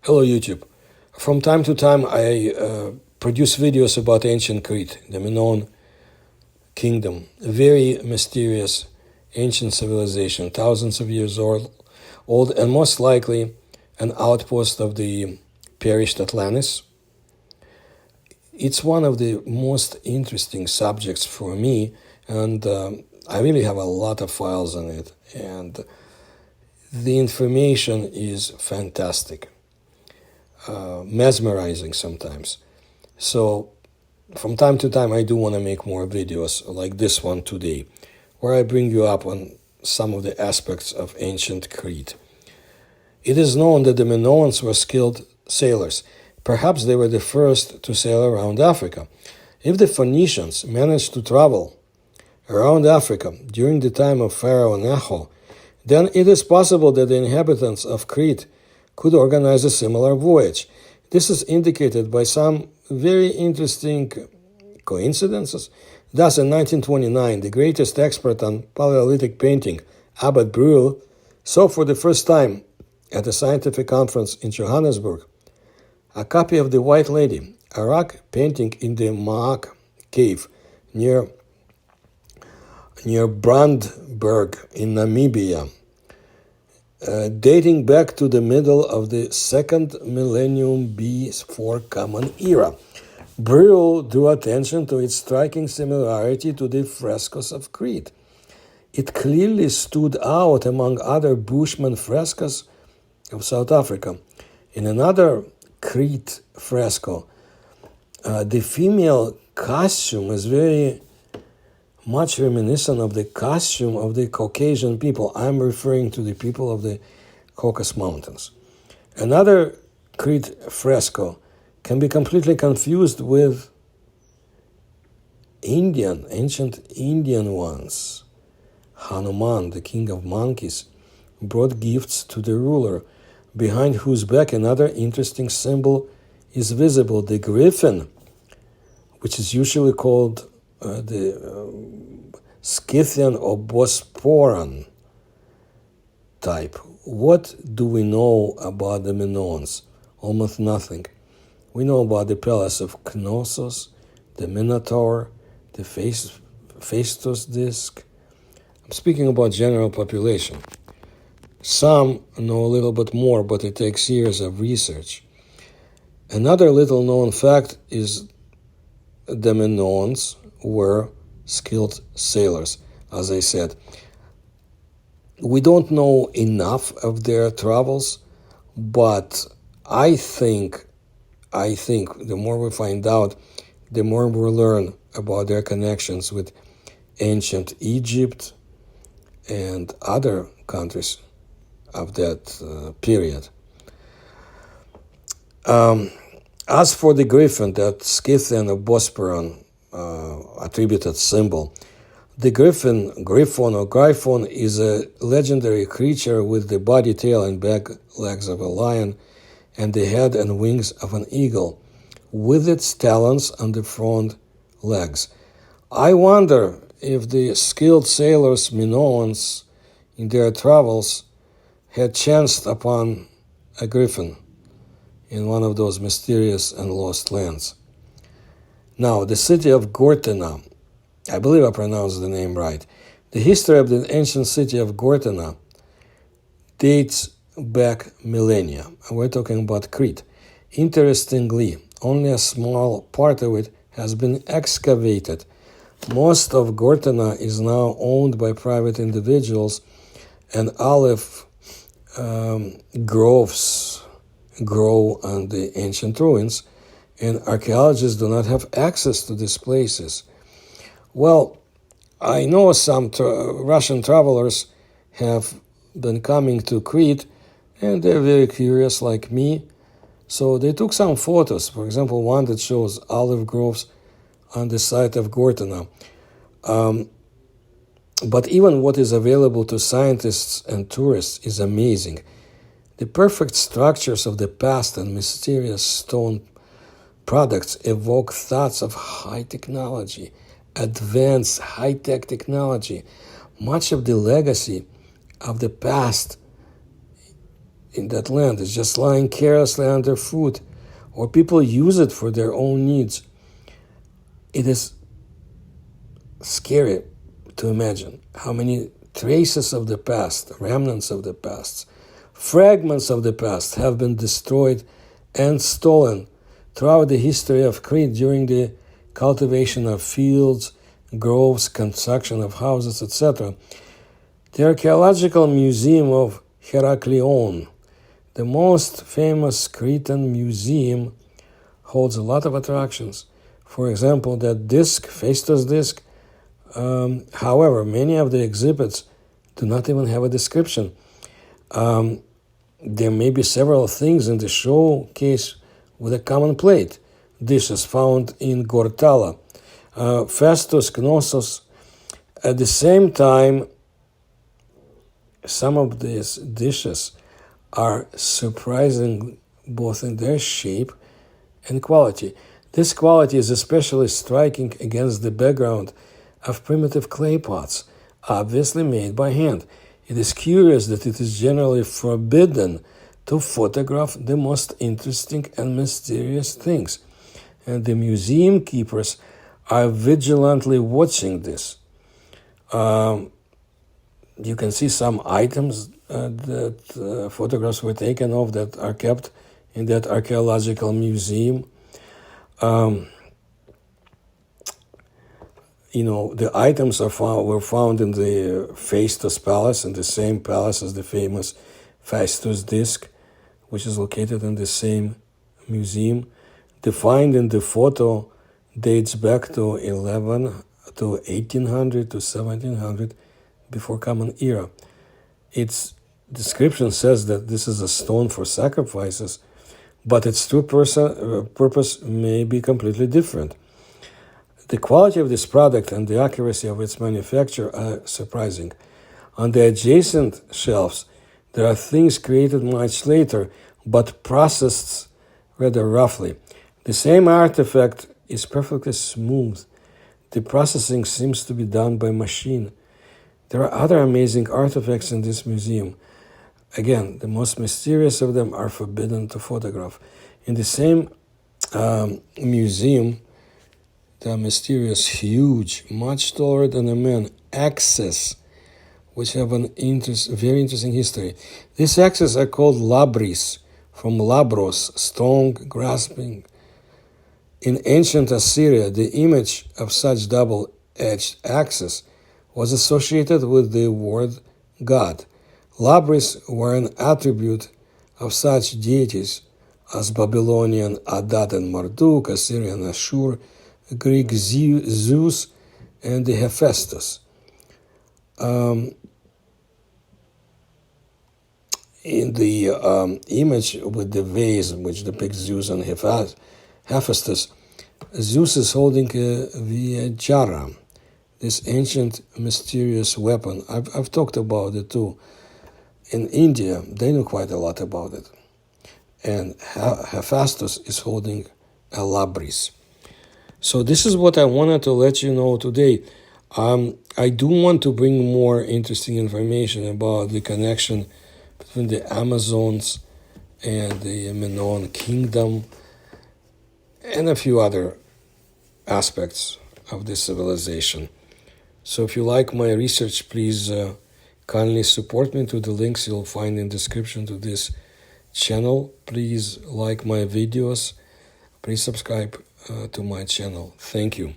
Hello YouTube. From time to time I produce videos about ancient Crete, the Minoan kingdom, a very mysterious ancient civilization, thousands of years old and most likely an outpost of the perished Atlantis. It's one of the most interesting subjects for me, and I really have a lot of files on it, and the information is fantastic. Mesmerizing sometimes. So from time to time I do want to make more videos like this one today, where I bring you up on some of the aspects of ancient Crete. It is known that the Minoans were skilled sailors. Perhaps they were the first to sail around Africa. If the Phoenicians managed to travel around Africa during the time of Pharaoh Necho, then it is possible that the inhabitants of Crete could organize a similar voyage. This is indicated by some very interesting coincidences. Thus, in 1929, the greatest expert on Paleolithic painting, Abbot Bruel, saw for the first time at a scientific conference in Johannesburg a copy of the White Lady, a rock painting in the Maak cave near Brandberg in Namibia, dating back to the middle of the second millennium before Common Era. Bruel drew attention to its striking similarity to the frescoes of Crete. It clearly stood out among other Bushman frescoes of South Africa. In another Crete fresco, the female costume is very much reminiscent of the costume of the Caucasian people. I'm referring to the people of the Caucasus Mountains. Another Crete fresco can be completely confused with ancient Indian ones. Hanuman, the king of monkeys, brought gifts to the ruler, behind whose back another interesting symbol is visible, the griffin, which is usually called the Scythian or Bosporan type. What do we know about the Minoans? Almost nothing. We know about the palace of Knossos, the Minotaur, the Phaistos disc. I'm speaking about general population. Some know a little bit more, but it takes years of research. Another little known fact is the Minoans were skilled sailors, as I said. We don't know enough of their travels, but I think the more we find out, the more we learn about their connections with ancient Egypt and other countries of that period. As for the griffin, that Scythian or Bosporan attributed symbol, the griffon or gryphon is a legendary creature with the body, tail, and back legs of a lion and the head and wings of an eagle, with its talons on the front legs. I wonder if the skilled sailors, Minoans, in their travels had chanced upon a griffin in one of those mysterious and lost lands. Now, the city of Gortana, I believe I pronounced the name right. The history of the ancient city of Gortana dates back millennia. We're talking about Crete. Interestingly, only a small part of it has been excavated. Most of Gortana is now owned by private individuals, and olive groves grow on the ancient ruins, and archaeologists do not have access to these places. Well, I know some Russian travelers have been coming to Crete, and they're very curious like me. So they took some photos, for example, one that shows olive groves on the site of Gortana. But even what is available to scientists and tourists is amazing. The perfect structures of the past and mysterious stone products evoke thoughts of high technology, advanced high-tech technology. Much of the legacy of the past in that land. It's just lying carelessly underfoot, or people use it for their own needs. It is scary to imagine how many traces of the past, remnants of the past, fragments of the past have been destroyed and stolen throughout the history of Crete during the cultivation of fields, groves, construction of houses, etc. The Archaeological Museum of Heraklion, the most famous Cretan museum, holds a lot of attractions. For example, that disc, Phaistos disc. However, many of the exhibits do not even have a description. There may be several things in the showcase with a common plate. Dishes found in Gortala, Festus, Knossos. At the same time, some of these dishes are surprising both in their shape and quality. This quality is especially striking against the background of primitive clay pots, obviously made by hand. It is curious that it is generally forbidden to photograph the most interesting and mysterious things, and the museum keepers are vigilantly watching this. You can see some items that photographs were taken of that are kept in that archaeological museum. The items were found in the Phaistos Palace, in the same palace as the famous Phaistos disc, which is located in the same museum. The find in the photo dates back to 1800 to 1700 before Common Era. Its description says that this is a stone for sacrifices, but its true purpose may be completely different. The quality of this product and the accuracy of its manufacture are surprising. On the adjacent shelves, there are things created much later, but processed rather roughly. The same artifact is perfectly smooth. The processing seems to be done by machine. There are other amazing artifacts in this museum. Again, the most mysterious of them are forbidden to photograph. In the same museum, the mysterious, huge, much taller than a man, axes, which have an very interesting history. These axes are called labris, from labros, strong, grasping. In ancient Assyria, the image of such double-edged axes was associated with the word God. Labris were an attribute of such deities as Babylonian Adad and Marduk, Assyrian Ashur, Greek Zeus, and the Hephaestus. In the image with the vase, which depicts Zeus and Hephaestus, Zeus is holding a viejara, this ancient mysterious weapon. I've talked about it too. In India, they know quite a lot about it. And Hephaestus is holding a labris. So this is what I wanted to let you know today. I do want to bring more interesting information about the connection between the Amazons and the Minoan kingdom and a few other aspects of this civilization. So if you like my research, please kindly support me through the links you'll find in the description to this channel. Please like my videos. Please subscribe to my channel. Thank you.